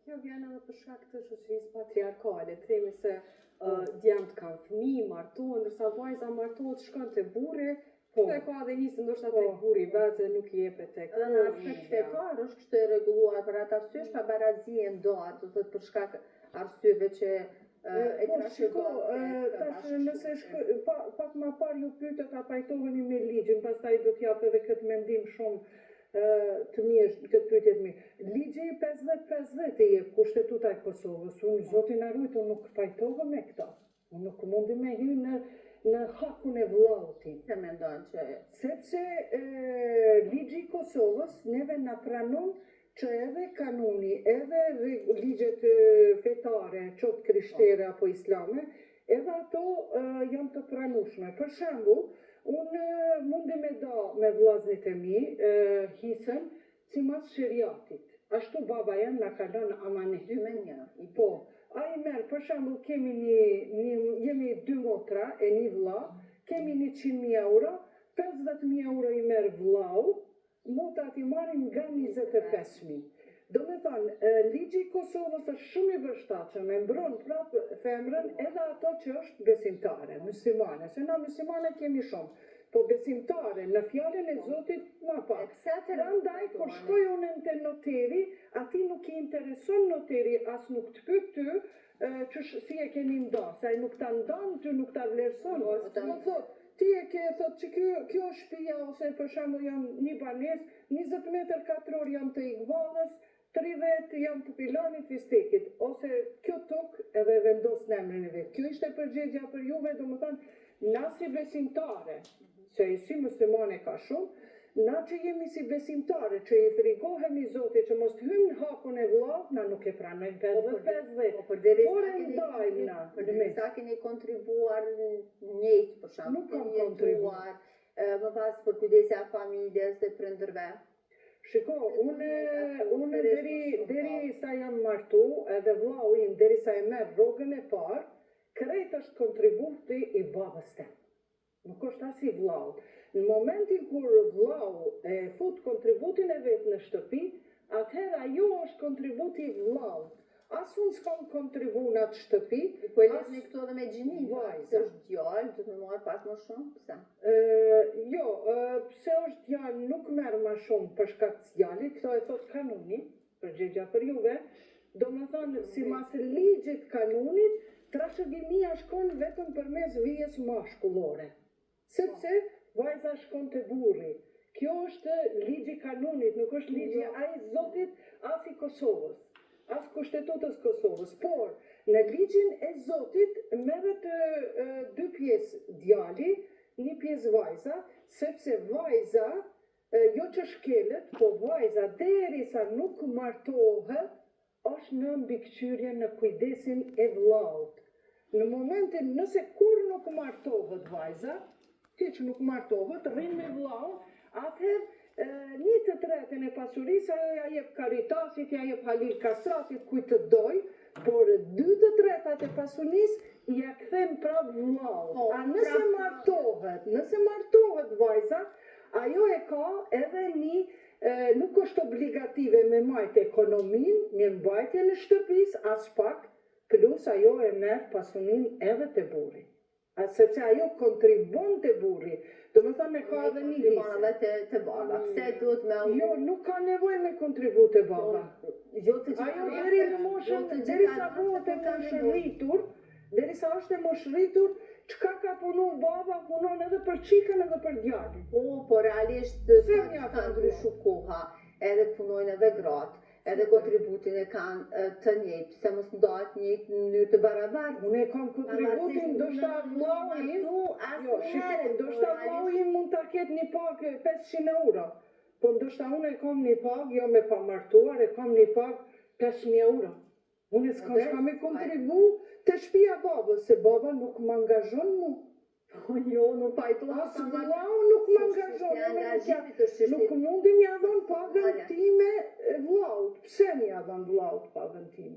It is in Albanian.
Kjo vjen edhe për shkak të shoqërisë patriarkale. Themi se djemtë kanë fëmijë, martohen, ndërsa vajza martohet, shkon te burri, e ka edhe nisë ndoshta tek burri vetë dhe nuk jepet tek. Edhe në aspekt fetar është kështu e rregulluar për atë arsye pa barazi e ndohet, do thotë për shkak arsyeve që e trashëgon. Tash nëse pak më parë ju pyetët a pajtoheni me ligjin, pastaj do t'jap edhe këtë mendim shumë të mirë, këtë pyetje të mirë. Ligji 50-50 e jep kushtetuta e Kosovës. Unë zotin na rujt, unë nuk pajtohem me këta. Unë nuk mundi me hyrë në hakun e vllautit. Se mendon që sepse ligji i Kosovës neve na pranon që edhe kanuni, edhe ligjet fetare, qoftë krishtere apo islame, edhe ato janë të pranueshme. Për shembull, unë mundi me da me vllaznit e mi hisën sipas sheriatit. Ashtu baba jam na ka lënë amanet. 2-1. Po, ai merr, për shembull, jemi 2 motra e 1 vlla, kemi 100.000 euro, 50.000 euro i merr vllau, motrat i marrin nga 25.000. Do me thënë, ligji i Kosovës është shumë i vështatshëm, e mbron prapë femrën edhe ato që është besimtare, muslimane, se na muslimane kemi shumë, po besimtare në fjalën e Zotit ma pak. Prandaj, kur shkoj unë te noteri, ati nuk i intereson noteri, as nuk të pyet ty, që si e keni nda, se ai nuk ta ndan, ty nuk ta vlerëson. Më thot, ti e ke thot që kjo shtëpia ose për shembull jam një banesë, 20 metër katror jam të Igvallës, 30 jam të Pilanit Vistekit, ose kjo tokë edhe vendos në emrin e vet. Kjo ishte përgjigjja për juve, domethënë, na si besimtare, se si muslimane ka shumë, na që jemi si besimtare, që i frigohemi Zotit që mos të hymë në hakun e vllaut, na nuk e pranojmë 50-50. Por derisa keni kontribuar njëjtë, për shembull, nuk kam kontribuar. Më pas për kujdesja e familjes dhe prindërve. Shiko, unë deri sa jam martu, edhe vllau im deri sa e merr rrogën e parë, krejt është kontributi i babës tem. Nuk është as i vllaut. Në momentin kur vllau e fut kontributin e vet në shtëpi, atëherë ajo është kontributi i vllaut. As unë s'kam kontribu në atë shtëpi. Po e lesni këtu edhe me gjinin, se është djalë, du të më marrë pak më shumë, pse? Jo, pse është djalë nuk merr më shumë për shkak të djalit, këto e thot kanuni, përgjigja për juve, do më thonë, sipas ligjit kanunit, trashëgimia shkon vetëm përmes vijes mashkullore. Sepse vajza shkon te burri. Kjo është ligji kanunit, nuk është ligji ai Zotit as i Kosovës. As kushtetutës Kosovës, por në ligjin e Zotit merret 2 pjesë djali, 1 pjesë vajza, sepse vajza, jo që shkelet, po vajza derisa nuk martohet, është në mbikëqyrje në kujdesin e vllaut. Në momentin nëse kur nuk martohet vajza, ti që nuk martohet, rrin me vllaun, atëherë 1/3 e pasurisë ajo ja jep Karitasit, ja jep Halil Kastratit, kujt të doj, por 2/3 e pasurisë ja kthen prap vllaut. A nëse martohet vajza, ajo e ka edhe nuk është obligative me majt ekonominë, mirëmbajtjen e shtëpisë, as pak, plus ajo e merr pasunin edhe te burri. Sepse ajo kontribon te burri. Do më thënë ka edhe një hisë. Te baba, pse duhet me... Jo, nuk ka nevojë me kontribut te baba. Ajo deri në moshën, derisa bëhet e moshëritur, derisa është e moshëritur, çka ka punu baba, punon edhe për çikën edhe për djalin. Po realisht ka ndryshu koha, edhe punojnë edhe gratë. Edhe kontributin e kanë të njëjtë, pse mos ndahet njëjtë në mënyrë të barabartë. Unë e kam kontributin, ndoshta vllau im mund ta ketë një pagë 500 euro. Po ndoshta unë e kam një pagë, jo me pamartuar, e kam një pagë 5.000 euro. Unë s'kam me kontribu të shtëpia babës, se baba nuk më angazhon mu. Jo, nuk pajtohet. As vllau nuk më angazhon. Nuk mundi m'ja dhon pagën time vllaut. Pse m'ja dhon vllaut pagën time?